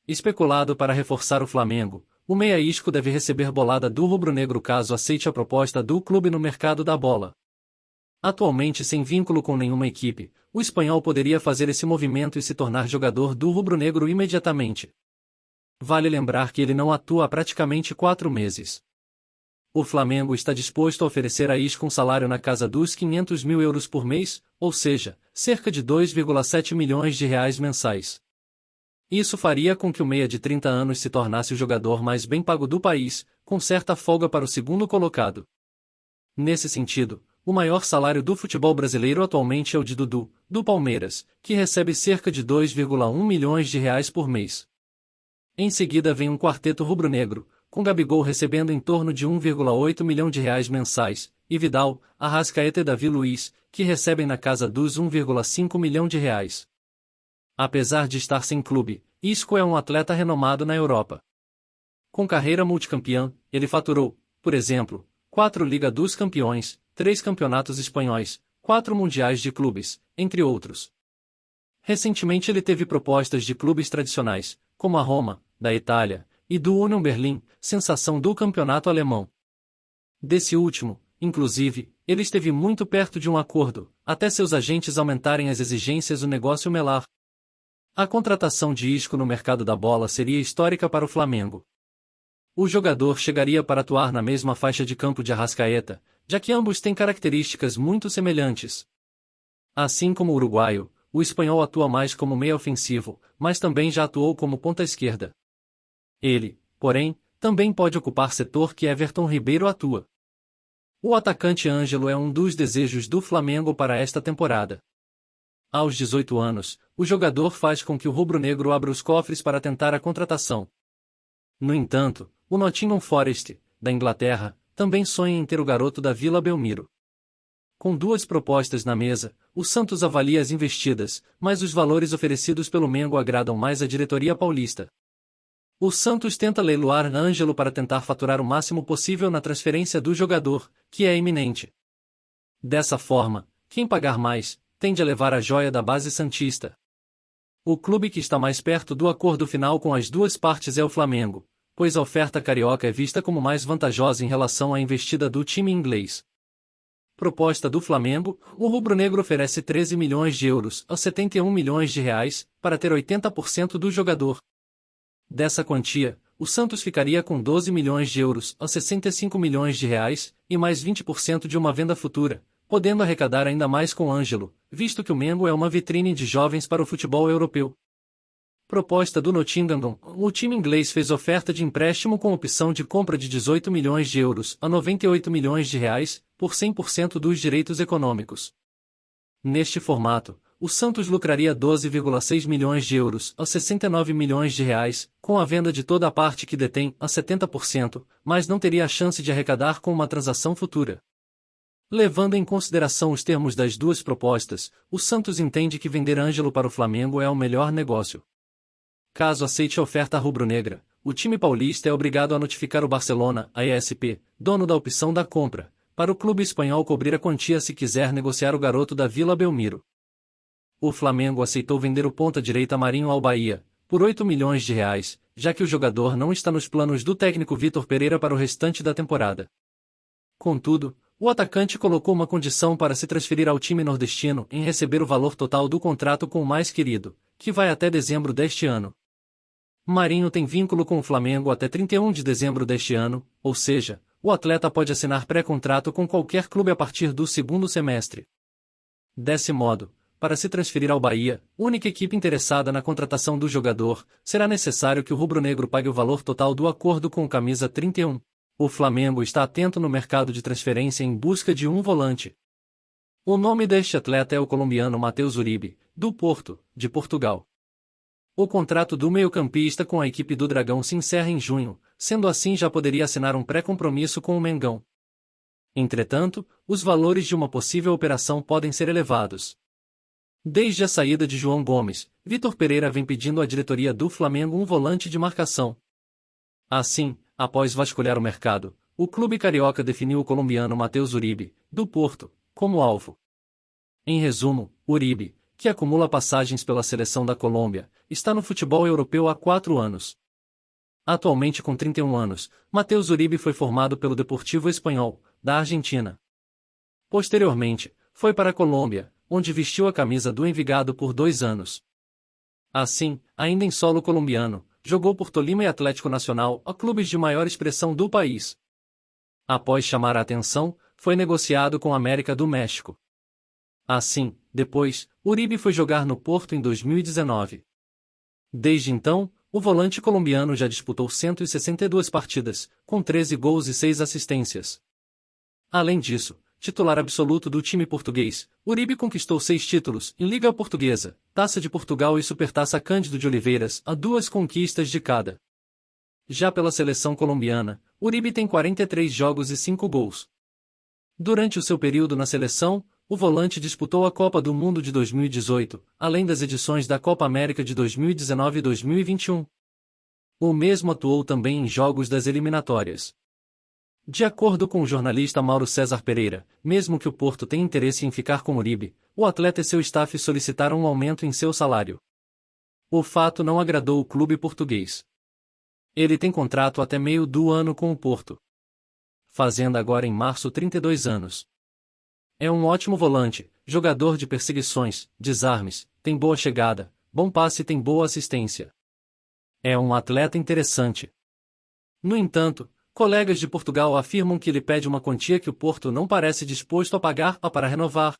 Especulado para reforçar o Flamengo, o meia Isco deve receber bolada do rubro-negro caso aceite a proposta do clube no mercado da bola. Atualmente sem vínculo com nenhuma equipe, o espanhol poderia fazer esse movimento e se tornar jogador do rubro-negro imediatamente. Vale lembrar que ele não atua há praticamente 4 meses. O Flamengo está disposto a oferecer a Isco um salário na casa dos 500 mil euros por mês, ou seja, cerca de 2,7 milhões de reais mensais. Isso faria com que o meia de 30 anos se tornasse o jogador mais bem pago do país, com certa folga para o segundo colocado. Nesse sentido, o maior salário do futebol brasileiro atualmente é o de Dudu, do Palmeiras, que recebe cerca de 2,1 milhões de reais por mês. Em seguida vem um quarteto rubro-negro, com Gabigol recebendo em torno de 1,8 milhão de reais mensais, e Vidal, Arrascaeta e Davi Luiz, que recebem na casa dos 1,5 milhão de reais. Apesar de estar sem clube, Isco é um atleta renomado na Europa. Com carreira multicampeã, ele faturou, por exemplo, 4 Liga dos Campeões, 3 campeonatos espanhóis, 4 mundiais de clubes, entre outros. Recentemente ele teve propostas de clubes tradicionais, como a Roma, da Itália, e do Union Berlin, sensação do campeonato alemão. Desse último, inclusive, ele esteve muito perto de um acordo, até seus agentes aumentarem as exigências do negócio melar. A contratação de Isco no mercado da bola seria histórica para o Flamengo. O jogador chegaria para atuar na mesma faixa de campo de Arrascaeta, já que ambos têm características muito semelhantes. Assim como o uruguaio, o espanhol atua mais como meia ofensivo, mas também já atuou como ponta esquerda. Ele, porém, também pode ocupar setor que Everton Ribeiro atua. O atacante Ângelo é um dos desejos do Flamengo para esta temporada. Aos 18 anos, o jogador faz com que o rubro-negro abra os cofres para tentar a contratação. No entanto, o Nottingham Forest, da Inglaterra, também sonha em ter o garoto da Vila Belmiro. Com 2 propostas na mesa, o Santos avalia as investidas, mas os valores oferecidos pelo Mengo agradam mais à diretoria paulista. O Santos tenta leiloar Ângelo para tentar faturar o máximo possível na transferência do jogador, que é iminente. Dessa forma, quem pagar mais, tende a levar a joia da base santista. O clube que está mais perto do acordo final com as duas partes é o Flamengo, pois a oferta carioca é vista como mais vantajosa em relação à investida do time inglês. Proposta do Flamengo, o rubro-negro oferece 13 milhões de euros a 71 milhões de reais, para ter 80% do jogador. Dessa quantia, o Santos ficaria com 12 milhões de euros a 65 milhões de reais, e mais 20% de uma venda futura, podendo arrecadar ainda mais com Ângelo, visto que o Mengo é uma vitrine de jovens para o futebol europeu. Proposta do Nottingham, o time inglês fez oferta de empréstimo com opção de compra de 18 milhões de euros a 98 milhões de reais, por 100% dos direitos econômicos. Neste formato, o Santos lucraria 12,6 milhões de euros a 69 milhões de reais, com a venda de toda a parte que detém a 70%, mas não teria a chance de arrecadar com uma transação futura. Levando em consideração os termos das duas propostas, o Santos entende que vender Ângelo para o Flamengo é o melhor negócio. Caso aceite a oferta rubro-negra, o time paulista é obrigado a notificar o Barcelona, a ESP, dono da opção da compra, para o clube espanhol cobrir a quantia se quiser negociar o garoto da Vila Belmiro. O Flamengo aceitou vender o ponta-direita Marinho ao Bahia, por 8 milhões de reais, já que o jogador não está nos planos do técnico Vitor Pereira para o restante da temporada. Contudo, o atacante colocou uma condição para se transferir ao time nordestino em receber o valor total do contrato com o mais querido, que vai até dezembro deste ano. Marinho tem vínculo com o Flamengo até 31 de dezembro deste ano, ou seja, o atleta pode assinar pré-contrato com qualquer clube a partir do segundo semestre. Desse modo, para se transferir ao Bahia, única equipe interessada na contratação do jogador, será necessário que o rubro-negro pague o valor total do acordo com o camisa 31. O Flamengo está atento no mercado de transferência em busca de um volante. O nome deste atleta é o colombiano Matheus Uribe, do Porto, de Portugal. O contrato do meio-campista com a equipe do Dragão se encerra em junho, sendo assim já poderia assinar um pré-compromisso com o Mengão. Entretanto, os valores de uma possível operação podem ser elevados. Desde a saída de João Gomes, Vitor Pereira vem pedindo à diretoria do Flamengo um volante de marcação. Assim, após vasculhar o mercado, o clube carioca definiu o colombiano Matheus Uribe, do Porto, como alvo. Em resumo, Uribe, que acumula passagens pela seleção da Colômbia, está no futebol europeu há 4 anos. Atualmente com 31 anos, Matheus Uribe foi formado pelo Deportivo Espanhol, da Argentina. Posteriormente, foi para a Colômbia, onde vestiu a camisa do Envigado por 2 anos. Assim, ainda em solo colombiano, jogou por Tolima e Atlético Nacional, a clubes de maior expressão do país. Após chamar a atenção, foi negociado com a América do México. Assim, depois, Uribe foi jogar no Porto em 2019. Desde então, o volante colombiano já disputou 162 partidas, com 13 gols e 6 assistências. Além disso, titular absoluto do time português, Uribe conquistou 6 títulos em Liga Portuguesa, Taça de Portugal e Supertaça Cândido de Oliveiras, a 2 conquistas de cada. Já pela seleção colombiana, Uribe tem 43 jogos e 5 gols. Durante o seu período na seleção, o volante disputou a Copa do Mundo de 2018, além das edições da Copa América de 2019 e 2021. O mesmo atuou também em jogos das eliminatórias. De acordo com o jornalista Mauro César Pereira, mesmo que o Porto tenha interesse em ficar com Uribe, o atleta e seu staff solicitaram um aumento em seu salário. O fato não agradou o clube português. Ele tem contrato até meio do ano com o Porto, fazendo agora em março 32 anos. É um ótimo volante, jogador de perseguições, desarmes, tem boa chegada, bom passe e tem boa assistência. É um atleta interessante. No entanto, colegas de Portugal afirmam que ele pede uma quantia que o Porto não parece disposto a pagar para renovar.